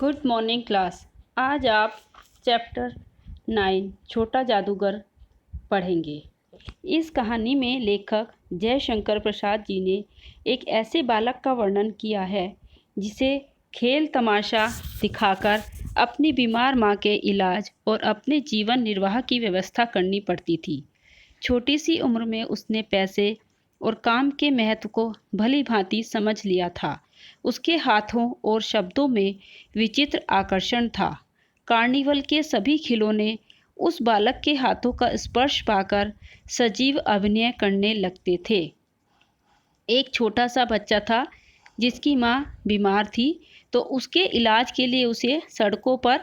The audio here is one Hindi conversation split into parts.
Good morning class. आज आप चैप्टर 9 छोटा जादूगर पढ़ेंगे। इस कहानी में लेखक जयशंकर प्रसाद जी ने एक ऐसे बालक का वर्णन किया है जिसे खेल तमाशा दिखाकर अपनी बीमार माँ के इलाज और अपने जीवन निर्वाह की व्यवस्था करनी पड़ती थी। छोटी सी उम्र में उसने पैसे और काम के महत्व को भली भांति समझ लिया था। उसके हाथों और शब्दों में विचित्र आकर्षण था। कार्निवल के सभी खिलौने उस बालक के हाथों का स्पर्श पाकर सजीव अभिनय करने लगते थे। एक छोटा सा बच्चा था जिसकी माँ बीमार थी, तो उसके इलाज के लिए उसे सड़कों पर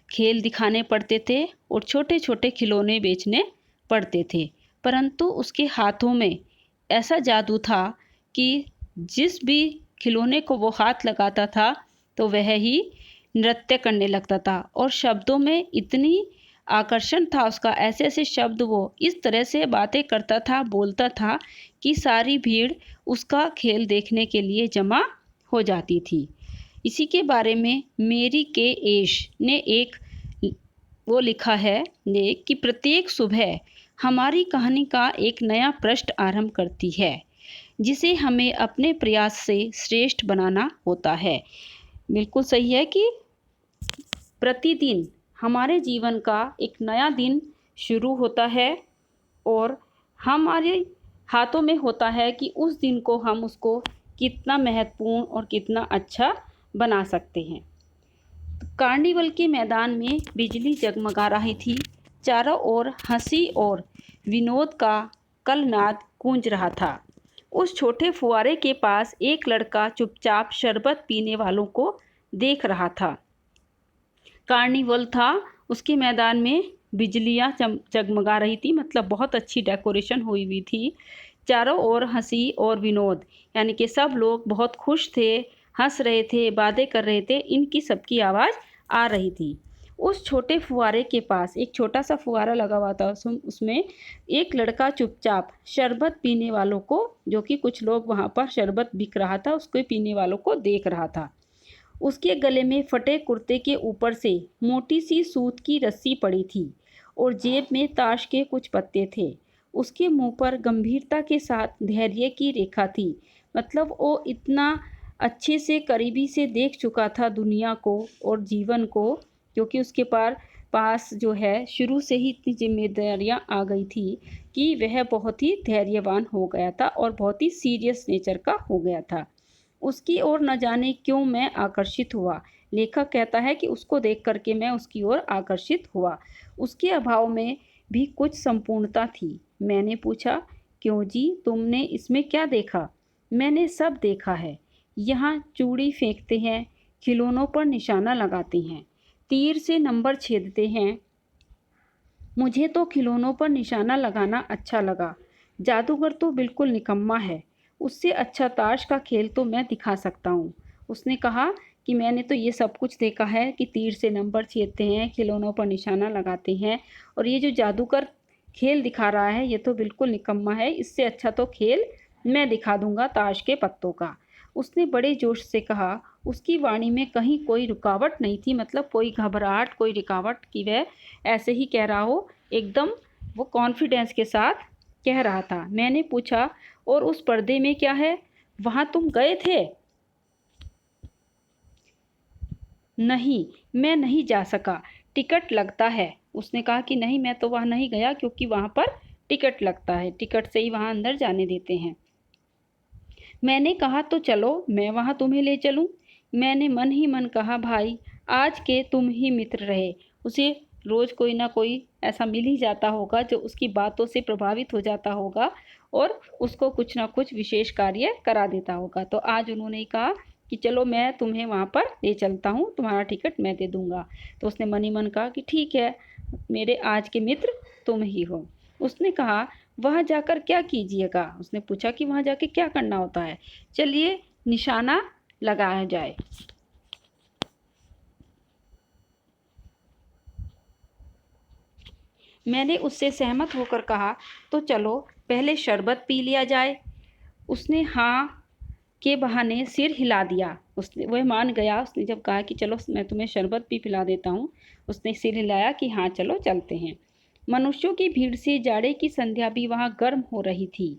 खेल दिखाने पड़ते थे और छोटे छोटे खिलौने बेचने पड़ते थे। परंतु उसके हाथों में ऐसा जादू था कि जिस भी खिलौने को वो हाथ लगाता था तो वह ही नृत्य करने लगता था और शब्दों में इतनी आकर्षण था उसका, ऐसे ऐसे शब्द वो इस तरह से बातें करता था, बोलता था कि सारी भीड़ उसका खेल देखने के लिए जमा हो जाती थी। इसी के बारे में मेरी के एश ने एक वो लिखा है कि प्रत्येक सुबह हमारी कहानी का एक नया पृष्ठ आरंभ करती है जिसे हमें अपने प्रयास से श्रेष्ठ बनाना होता है। बिल्कुल सही है कि प्रतिदिन हमारे जीवन का एक नया दिन शुरू होता है और हमारे हाथों में होता है कि उस दिन को हम उसको कितना महत्वपूर्ण और कितना अच्छा बना सकते हैं। कार्निवल के मैदान में बिजली जगमगा रही थी। चारों ओर हंसी और विनोद का कलनाद गूंज रहा था। उस छोटे फुआरे के पास एक लड़का चुपचाप शरबत पीने वालों को देख रहा था। कार्निवल था, उसके मैदान में बिजलियां जगमगा रही थी, मतलब बहुत अच्छी डेकोरेशन हुई हुई थी। चारों ओर हंसी और विनोद, यानी कि सब लोग बहुत खुश थे, हंस रहे थे, बातें कर रहे थे, इनकी सबकी आवाज़ आ रही थी। उस छोटे फुआरे के पास एक छोटा सा फुआरा लगा हुआ था, उसमें एक लड़का चुपचाप शरबत पीने वालों को, जो कि कुछ लोग वहाँ पर शरबत बिक रहा था उसको पीने वालों को देख रहा था। उसके गले में फटे कुर्ते के ऊपर से मोटी सी सूत की रस्सी पड़ी थी और जेब में ताश के कुछ पत्ते थे। उसके मुंह पर गंभीरता के साथ धैर्य की रेखा थी, मतलब वो इतना अच्छे से करीबी से देख चुका था दुनिया को और जीवन को, क्योंकि उसके पास जो है शुरू से ही इतनी जिम्मेदारियां आ गई थी कि वह बहुत ही धैर्यवान हो गया था और बहुत ही सीरियस नेचर का हो गया था। उसकी ओर न जाने क्यों मैं आकर्षित हुआ। लेखक कहता है कि उसको देख करके मैं उसकी ओर आकर्षित हुआ। उसके अभाव में भी कुछ संपूर्णता थी। मैंने पूछा, क्यों जी, तुमने इसमें क्या देखा? मैंने सब देखा है। यहाँ चूड़ी फेंकते हैं, खिलौनों पर निशाना लगाते हैं, तीर से नंबर छेदते हैं। मुझे तो खिलौनों पर निशाना लगाना अच्छा लगा। जादूगर तो बिल्कुल निकम्मा है। उससे अच्छा ताश का खेल तो मैं दिखा सकता हूँ। उसने कहा कि मैंने तो ये सब कुछ देखा है कि तीर से नंबर छेदते हैं, खिलौनों पर निशाना लगाते हैं, और ये जो जादूगर खेल दिखा रहा है ये तो बिल्कुल निकम्मा है। इससे अच्छा तो खेल मैं दिखा दूंगा ताश के पत्तों का। उसने बड़े जोश से कहा। उसकी वाणी में कहीं कोई रुकावट नहीं थी, मतलब कोई घबराहट, कोई रुकावट की वह ऐसे ही कह रहा हो, एकदम वो कॉन्फिडेंस के साथ कह रहा था। मैंने पूछा, और उस पर्दे में क्या है? वहाँ तुम गए थे? नहीं, मैं नहीं जा सका, टिकट लगता है। उसने कहा कि नहीं, मैं तो वहाँ नहीं गया क्योंकि वहाँ पर टिकट लगता है, टिकट से ही वहाँ अंदर जाने देते हैं। मैंने कहा तो चलो, मैं वहाँ तुम्हें ले चलूँ। मैंने मन ही मन कहा, भाई आज के तुम ही मित्र रहे। उसे रोज़ कोई ना कोई ऐसा मिल ही जाता होगा जो उसकी बातों से प्रभावित हो जाता होगा और उसको कुछ ना कुछ विशेष कार्य करा देता होगा। तो आज उन्होंने कहा कि चलो मैं तुम्हें वहाँ पर ले चलता हूँ, तुम्हारा टिकट मैं दे दूँगा। तो उसने मन ही मन कहा कि ठीक है, मेरे आज के मित्र तुम ही हो। उसने कहा, वहाँ जाकर क्या कीजिएगा? उसने पूछा कि वहाँ जाके क्या करना होता है? चलिए निशाना लगाया जाए। मैंने उससे सहमत होकर कहा, तो चलो पहले शरबत पी लिया जाए। उसने हाँ के बहाने सिर हिला दिया। उसने वह मान गया। उसने जब कहा कि चलो मैं तुम्हें शरबत भी पिला देता हूँ, उसने सिर हिलाया कि हाँ चलो चलते हैं। मनुष्यों की भीड़ से जाड़े की संध्या भी वहाँ गर्म हो रही थी।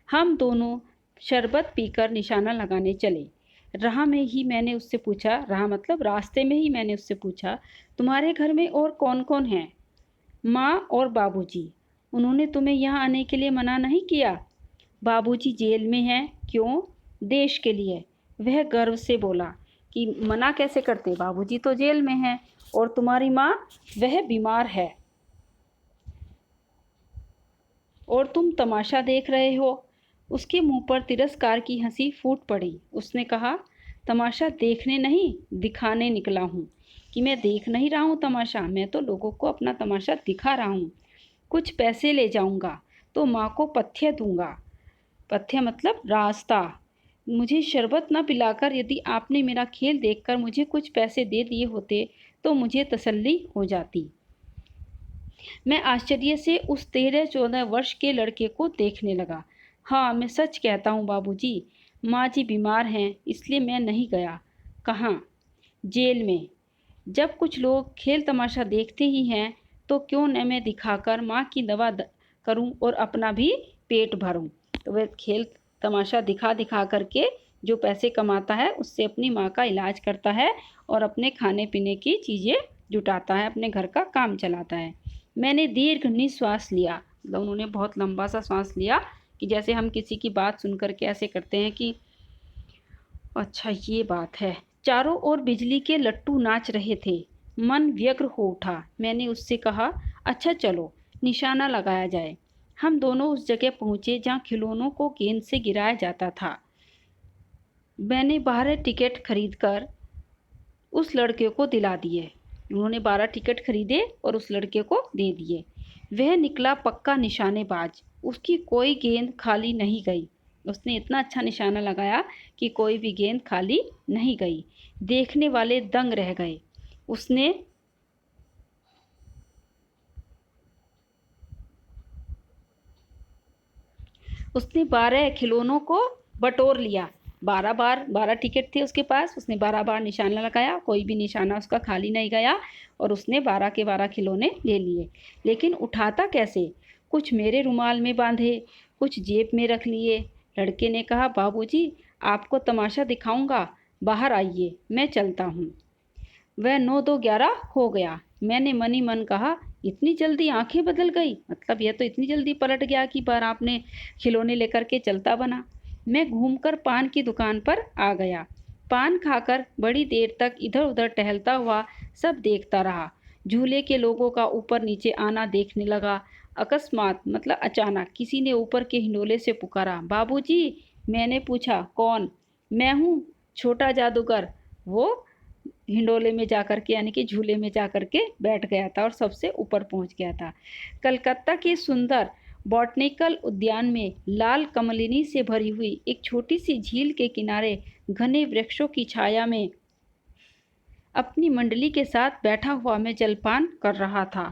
हम दोनों शरबत पीकर निशाना लगाने चले। राह में ही मैंने उससे पूछा, राह मतलब रास्ते में ही मैंने उससे पूछा, तुम्हारे घर में और कौन कौन है? माँ और बाबूजी। उन्होंने तुम्हें यहाँ आने के लिए मना नहीं किया? बाबूजी जेल में हैं। क्यों? देश के लिए। वह गर्व से बोला कि मना कैसे करते, बाबूजी तो जेल में हैं। और तुम्हारी माँ? वह बीमार है और तुम तमाशा देख रहे हो। उसके मुंह पर तिरस्कार की हंसी फूट पड़ी। उसने कहा, तमाशा देखने नहीं, दिखाने निकला हूँ। कि मैं देख नहीं रहा हूँ तमाशा, मैं तो लोगों को अपना तमाशा दिखा रहा हूँ। कुछ पैसे ले जाऊँगा तो माँ को पथ्य दूंगा। पथ्य मतलब रास्ता। मुझे शरबत न पिलाकर यदि आपने मेरा खेल देखकर मुझे कुछ पैसे दे दिए होते तो मुझे तसल्ली हो जाती। मैं आश्चर्य से उस 13-14 वर्ष के लड़के को देखने लगा। हाँ, मैं सच कहता हूँ बाबूजी, माँ जी बीमार हैं, इसलिए मैं नहीं गया। कहाँ? जेल में। जब कुछ लोग खेल तमाशा देखते ही हैं तो क्यों न मैं दिखाकर माँ की दवा करूँ और अपना भी पेट भरूँ। तो वह खेल तमाशा दिखा दिखा करके जो पैसे कमाता है उससे अपनी माँ का इलाज करता है और अपने खाने पीने की चीज़ें जुटाता है, अपने घर का काम चलाता है। मैंने दीर्घ निश्वास लिया। मतलब उन्होंने बहुत लंबा सा सांस लिया कि जैसे हम किसी की बात सुन करके ऐसे करते हैं कि अच्छा ये बात है। चारों ओर बिजली के लट्टू नाच रहे थे। मन व्यग्र हो उठा। मैंने उससे कहा, अच्छा चलो निशाना लगाया जाए। हम दोनों उस जगह पहुंचे जहां खिलौनों को गेंद से गिराया जाता था। मैंने 12 टिकट खरीदकर उस लड़के को दिला दिए। उन्होंने 12 टिकट खरीदे और उस लड़के को दे दिए। वह निकला पक्का निशानेबाज। उसकी कोई गेंद खाली नहीं गई। उसने इतना अच्छा निशाना लगाया कि कोई भी गेंद खाली नहीं गई। देखने वाले दंग रह गए। उसने उसने 12 खिलौनों को बटोर लिया। 12 टिकट थे उसके पास। उसने 12 निशाना लगाया, कोई भी निशाना उसका खाली नहीं गया और उसने 12 के 12 खिलौने ले लिए। लेकिन उठाता कैसे? कुछ मेरे रुमाल में बांधे, कुछ जेब में रख लिए। लड़के ने कहा, बाबूजी आपको तमाशा दिखाऊंगा, बाहर आइए, मैं चलता हूँ। वह 9-2-11 हो गया। मैंने मन ही मन कहा, इतनी जल्दी आंखें बदल गई, मतलब यह तो इतनी जल्दी पलट गया कि पर आपने खिलौने लेकर के चलता बना। मैं घूमकर पान की दुकान पर आ गया। पान खाकर बड़ी देर तक इधर उधर टहलता हुआ सब देखता रहा। झूले के लोगों का ऊपर नीचे आना देखने लगा। अकस्मात मतलब अचानक किसी ने ऊपर के हिंडोले से पुकारा, बाबूजी। मैंने पूछा, कौन? मैं हूँ, छोटा जादूगर। वो हिंडोले में जाकर के यानी कि झूले में जाकर के बैठ गया था और सबसे ऊपर पहुंच गया था। कलकत्ता के सुंदर बॉटनिकल उद्यान में लाल कमलिनी से भरी हुई एक छोटी सी झील के किनारे घने वृक्षों की छाया में अपनी मंडली के साथ बैठा हुआ मैं जलपान कर रहा था।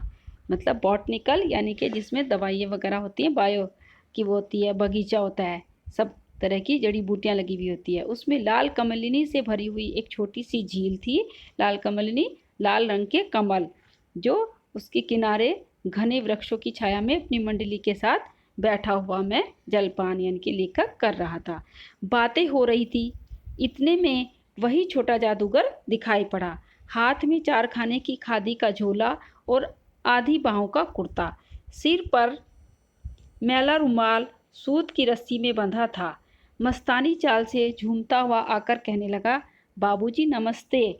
मतलब बॉटनिकल यानी कि जिसमें दवाइयाँ वगैरह होती हैं, बायो की वो होती है, बगीचा होता है, सब तरह की जड़ी बूटियाँ लगी हुई होती है। उसमें लाल कमलिनी से भरी हुई एक छोटी सी झील थी। लाल कमलिनी, लाल रंग के कमल, जो उसके किनारे घने वृक्षों की छाया में अपनी मंडली के साथ बैठा हुआ मैं जलपान यानी कि लेकर कर रहा था। बातें हो रही थी। इतने में वही छोटा जादूगर दिखाई पड़ा। हाथ में 4 खाने की खादी का झोला और आधी बाहों का कुर्ता, सिर पर मैला रुमाल सूत की रस्सी में बंधा था। मस्तानी चाल से झूमता हुआ आकर कहने लगा, बाबूजी नमस्ते।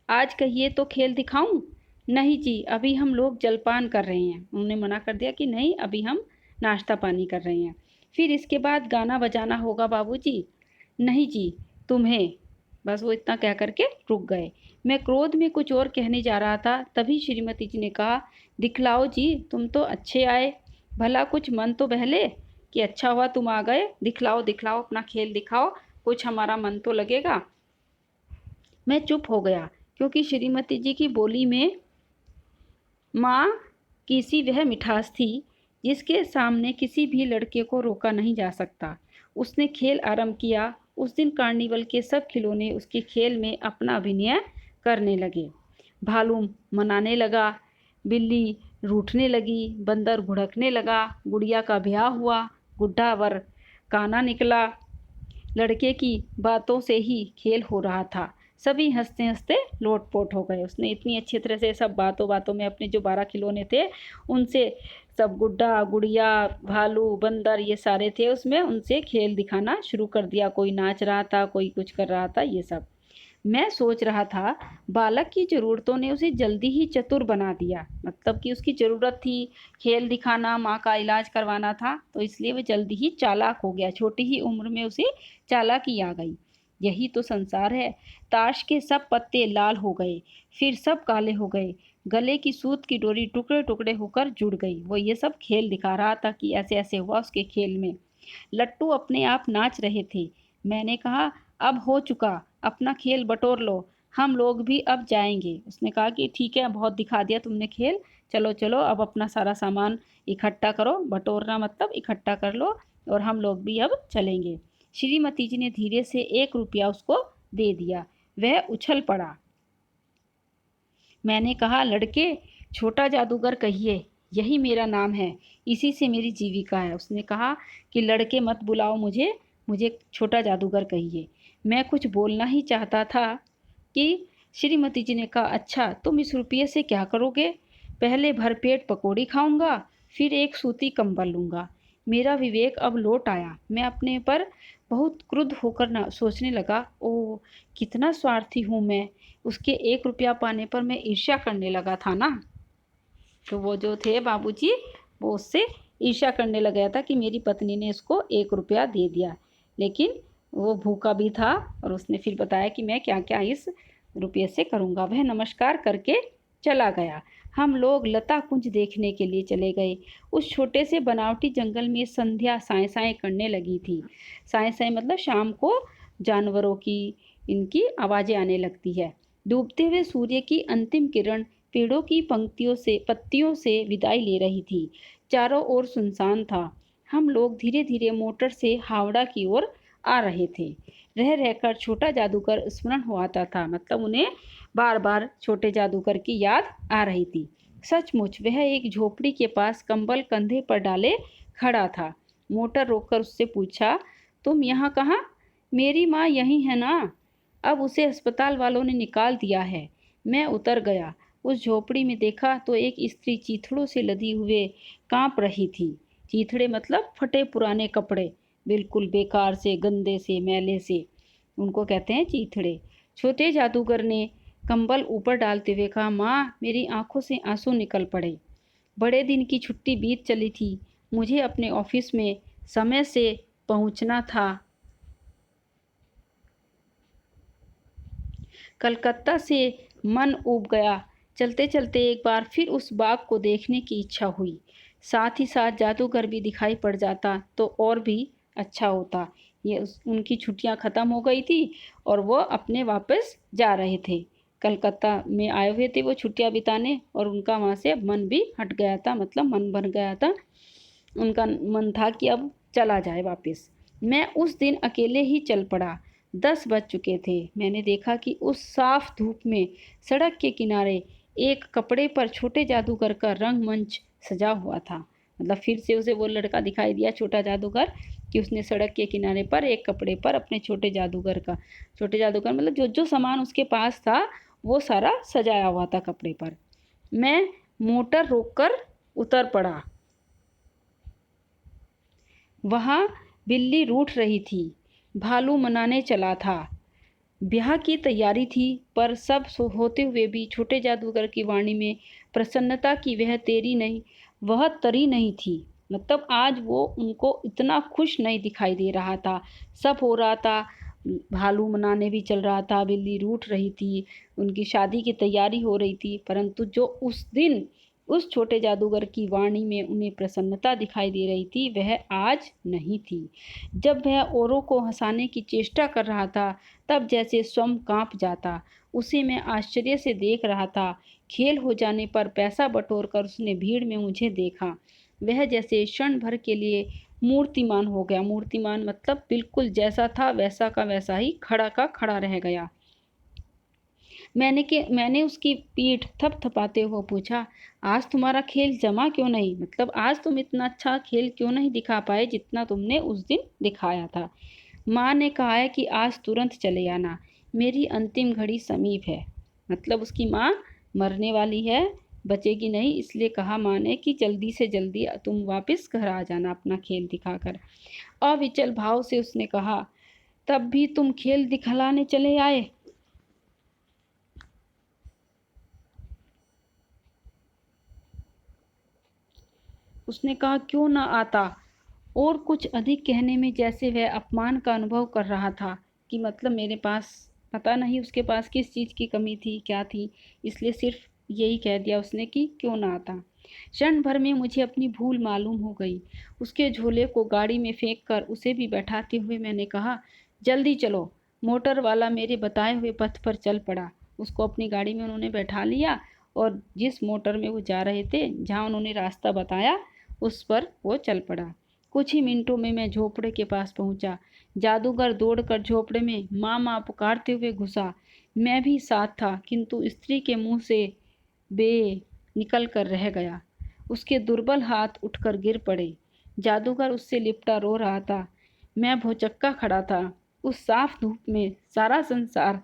आज कहिए तो खेल दिखाऊं? नहीं जी, अभी हम लोग जलपान कर रहे हैं। उन्होंने मना कर दिया कि नहीं, अभी हम नाश्ता पानी कर रहे हैं। फिर इसके बाद गाना बजाना होगा बाबूजी। नहीं जी, तुम्हें। बस वो इतना कह करके रुक गए। मैं क्रोध में कुछ और कहने जा रहा था, तभी श्रीमती जी ने कहा, दिखलाओ जी, तुम तो अच्छे आए। भला कुछ मन तो बहले कि अच्छा हुआ तुम आ गए। दिखलाओ दिखलाओ, अपना खेल दिखाओ, कुछ हमारा मन तो लगेगा। मैं चुप हो गया क्योंकि श्रीमती जी की बोली में माँ की सी वह मिठास थी जिसके सामने किसी भी लड़के को रोका नहीं जा सकता। उसने खेल आरंभ किया उस दिन कार्निवल के सब खिलौने उसके खेल में अपना अभिनय करने लगे। भालू मनाने लगा, बिल्ली रूठने लगी, बंदर घुड़कने लगा, गुड़िया का ब्याह हुआ, गुड्डा वर काना निकला। लड़के की बातों से ही खेल हो रहा था। सभी हंसते हंसते लोटपोट हो गए। उसने इतनी अच्छी तरह से सब बातों बातों में अपने जो 12 खिलौने थे उनसे, सब गुड्डा गुड़िया भालू बंदर ये सारे थे उसमें, उनसे खेल दिखाना शुरू कर दिया। कोई नाच रहा था, कोई कुछ कर रहा था, ये सब। मैं सोच रहा था बालक की ज़रूरतों ने उसे जल्दी ही चतुर बना दिया। मतलब कि उसकी ज़रूरत थी खेल दिखाना, माँ का इलाज करवाना था, तो इसलिए वह जल्दी ही चालाक हो गया। छोटी ही उम्र में उसे चालाकी आ गई। यही तो संसार है। ताश के सब पत्ते लाल हो गए, फिर सब काले हो गए, गले की सूत की डोरी टुकड़े टुकड़े होकर जुड़ गई। वो ये सब खेल दिखा रहा था कि ऐसे ऐसे हुआ उसके खेल में। लट्टू अपने आप नाच रहे थे। मैंने कहा, अब हो चुका, अपना खेल बटोर लो, हम लोग भी अब जाएंगे। उसने कहा कि ठीक है, बहुत दिखा दिया तुमने खेल, चलो चलो अब अपना सारा सामान इकट्ठा करो। बटोरना मतलब इकट्ठा कर लो, और हम लोग भी अब चलेंगे। श्रीमती जी ने धीरे से 1 रुपया उसको दे दिया। वह उछल पड़ा। मैंने कहा, लड़के, छोटा जादूगर कहिए, यही मेरा नाम है, इसी से मेरी जीविका है। उसने कहा कि लड़के मत बुलाओ मुझे, मुझे छोटा जादूगर कहिए। मैं कुछ बोलना ही चाहता था कि श्रीमती जी ने कहा, अच्छा तुम इस रुपये से क्या करोगे? पहले भरपेट पकौड़ी खाऊंगा, फिर एक सूती कंबल लूँगा। मेरा विवेक अब लौट आया। मैं अपने पर बहुत क्रुद्ध होकर ना सोचने लगा, ओह कितना स्वार्थी हूँ मैं। उसके 1 रुपया पाने पर मैं ईर्ष्या करने लगा था ना। तो वो जो थे बाबूजी, वो उससे ईर्ष्या करने लग गया था कि मेरी पत्नी ने इसको 1 रुपया दे दिया। लेकिन वो भूखा भी था, और उसने फिर बताया कि मैं क्या क्या इस रुपये से करूँगा। वह नमस्कार करके चला गया। हम लोग लता कुंज देखने के लिए चले गए। उस छोटे से बनावटी जंगल में संध्या साएं साएं करने लगी थी। साएं साएं मतलब शाम को जानवरों की, इनकी आवाज़ें आने लगती है। डूबते हुए सूर्य की अंतिम किरण पेड़ों की पंक्तियों से पत्तियों से विदाई ले रही थी। चारों ओर सुनसान था। हम लोग धीरे धीरे मोटर से हावड़ा की ओर आ रहे थे। रह रहकर छोटा जादूगर स्मरण हो आता था। मतलब उन्हें बार बार छोटे जादूगर की याद आ रही थी। सचमुच वह एक झोपड़ी के पास कंबल कंधे पर डाले खड़ा था। मोटर रोककर उससे पूछा, तुम यहाँ कहाँ? मेरी माँ यहीं है ना? अब उसे अस्पताल वालों ने निकाल दिया है। मैं उतर गया। उस झोपड़ी में देखा तो एक स्त्री चीथड़ों से लदी हुए कांप रही थी। चीथड़े मतलब फटे पुराने कपड़े, बिल्कुल बेकार से, गंदे से, मैले से, उनको कहते हैं चीथड़े। छोटे जादूगर ने कंबल ऊपर डालते हुए कहा, माँ मेरी आंखों से आंसू निकल पड़े। बड़े दिन की छुट्टी बीत चली थी। मुझे अपने ऑफिस में समय से पहुंचना था। कलकत्ता से मन ऊब गया। चलते चलते एक बार फिर उस बाग को देखने की इच्छा हुई। साथ ही साथ जादूगर भी दिखाई पड़ जाता तो और भी अच्छा होता। उनकी छुट्टियां ख़त्म हो गई थी और वो अपने वापस जा रहे थे। कलकत्ता में आए हुए थे वो छुट्टियां बिताने, और उनका वहाँ से मन भी हट गया था, मतलब मन बन गया था। उनका मन था कि अब चला जाए वापस। मैं उस दिन अकेले ही चल पड़ा। 10 बज चुके थे। मैंने देखा कि उस साफ धूप में सड़क के किनारे एक कपड़े पर छोटे जादूगर का रंगमंच सजा हुआ था। मतलब फिर से उसे वो लड़का दिखाई दिया, छोटा जादूगर, कि उसने सड़क के किनारे पर एक कपड़े पर अपने छोटे जादूगर मतलब जो जो सामान उसके पास था वो सारा सजाया हुआ था कपड़े पर। मैं मोटर रोककर उतर पड़ा। वहाँ बिल्ली रूठ रही थी। भालू मनाने चला था। ब्याह की तैयारी थी, पर सब होते हुए भी छोटे जादूगर की वाणी में प्रसन्नता की वह तरी नहीं थी। मतलब आज वो उनको इतना खुश नहीं दिखाई दे रहा था। सब हो रहा था, भालू मनाने भी चल रहा था, बिल्ली रूठ रही थी, उनकी शादी की तैयारी हो रही थी, परंतु जो उस दिन उस छोटे जादूगर की वाणी में उन्हें प्रसन्नता दिखाई दे रही थी, वह आज नहीं थी। जब वह औरों को हंसाने की चेष्टा कर रहा था, तब जैसे स्वयं कांप जाता। उसे मैं आश्चर्य से देख रहा था। खेल हो जाने पर पैसा बटोर कर उसने भीड़ में मुझे देखा। वह जैसे क्षण भर के लिए मूर्तिमान हो गया। मूर्तिमान मतलब बिल्कुल जैसा था वैसा का वैसा ही खड़ा का खड़ा रह गया। मैंने उसकी पीठ थपथपाते हुए पूछा, आज तुम्हारा खेल जमा क्यों नहीं? मतलब आज तुम इतना अच्छा खेल क्यों नहीं दिखा पाए जितना तुमने उस दिन दिखाया था? माँ ने कहा है कि आज तुरंत चले आना, मेरी अंतिम घड़ी समीप है। मतलब उसकी माँ मरने वाली है, बचेगी नहीं, इसलिए कहा माँ ने कि जल्दी से जल्दी तुम वापस घर आ जाना अपना खेल दिखाकर। अविचल भाव से उसने कहा, तब भी तुम खेल दिखलाने चले आए? उसने कहा, क्यों ना आता? और कुछ अधिक कहने में जैसे वह अपमान का अनुभव कर रहा था कि मतलब मेरे पास पता नहीं उसके पास किस चीज़ की कमी थी, क्या थी, इसलिए सिर्फ यही कह दिया उसने कि क्यों ना आता। क्षण भर में मुझे अपनी भूल मालूम हो गई। उसके झोले को गाड़ी में फेंक कर उसे भी बैठाते हुए मैंने कहा, जल्दी चलो। मोटर वाला मेरे बताए हुए पथ पर चल पड़ा। उसको अपनी गाड़ी में उन्होंने बैठा लिया और जिस मोटर में वो जा रहे थे, जहाँ उन्होंने रास्ता बताया, उस पर वो चल पड़ा। कुछ ही मिनटों में मैं झोपड़े के पास पहुंचा। जादूगर दौड़कर झोपड़े में माँ माँ पुकारते हुए घुसा। मैं भी साथ था, किंतु स्त्री के मुंह से बे निकल कर रह गया। उसके दुर्बल हाथ उठकर गिर पड़े। जादूगर उससे लिपटा रो रहा था। मैं भौचक्का खड़ा था। उस साफ धूप में सारा संसार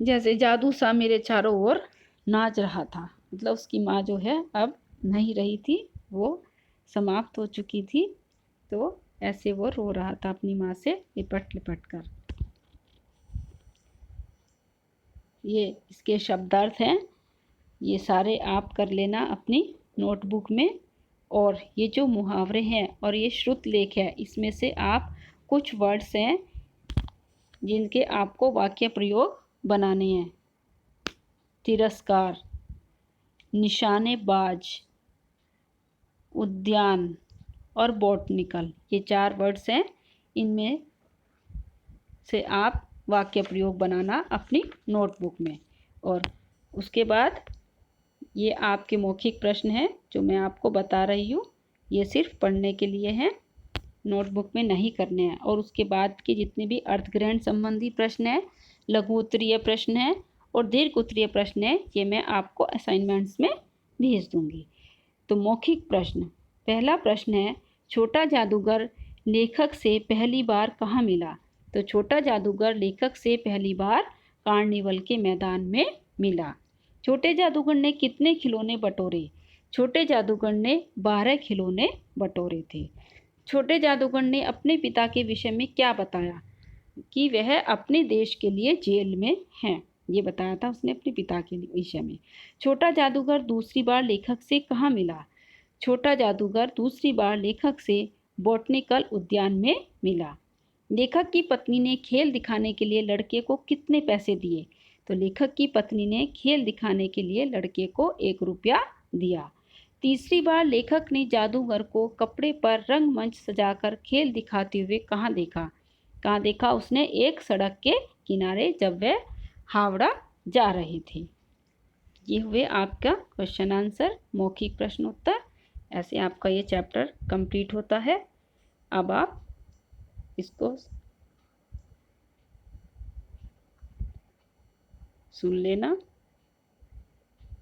जैसे जादू सा मेरे चारों ओर नाच रहा था। मतलब उसकी माँ जो है अब नहीं रही थी, वो समाप्त हो चुकी थी, तो ऐसे वो रो रहा था अपनी माँ से लिपट लिपट कर। ये इसके शब्दार्थ हैं, ये सारे आप कर लेना अपनी नोटबुक में। और ये जो मुहावरे हैं और ये श्रुत लेख है, इसमें से आप कुछ वर्ड्स हैं जिनके आपको वाक्य प्रयोग बनाने हैं। तिरस्कार, निशानेबाज, उद्यान और बॉटनिकल, ये 4 वर्ड्स हैं। इनमें से आप वाक्य प्रयोग बनाना अपनी नोटबुक में। और उसके बाद ये आपके मौखिक प्रश्न हैं जो मैं आपको बता रही हूँ, ये सिर्फ पढ़ने के लिए हैं, नोटबुक में नहीं करने हैं। और उसके बाद के जितने भी अर्थग्रहण संबंधी प्रश्न हैं, लघु उत्तरीय प्रश्न हैं और दीर्घ उत्तरीय प्रश्न हैं, ये मैं आपको असाइनमेंट्स में भेज दूँगी। तो मौखिक प्रश्न, पहला प्रश्न है, छोटा जादूगर लेखक से पहली बार कहाँ मिला? तो छोटा जादूगर लेखक से पहली बार कार्निवल के मैदान में मिला। छोटे जादूगर ने कितने खिलौने बटोरे? छोटे जादूगर ने 12 खिलौने बटोरे थे। छोटे जादूगर ने अपने पिता के विषय में क्या बताया? कि वह अपने देश के लिए जेल में हैं, ये बताया था उसने अपने पिता के विषय में। छोटा जादूगर दूसरी बार लेखक से कहाँ मिला? छोटा जादूगर दूसरी बार लेखक से बॉटनिकल उद्यान में मिला। लेखक की पत्नी ने खेल दिखाने के लिए लड़के को कितने पैसे दिए? तो लेखक की पत्नी ने खेल दिखाने के लिए लड़के को 1 रुपया दिया। तीसरी बार लेखक ने जादूगर को कपड़े पर रंगमंच सजाकर खेल दिखाते हुए कहाँ देखा? कहाँ देखा उसने? एक सड़क के किनारे, जब वह हावड़ा जा रहे थे। ये हुए आपका क्वेश्चन आंसर, मौखिक प्रश्न उत्तर। ऐसे आपका ये चैप्टर कंप्लीट होता है। अब आप इसको सुन लेना।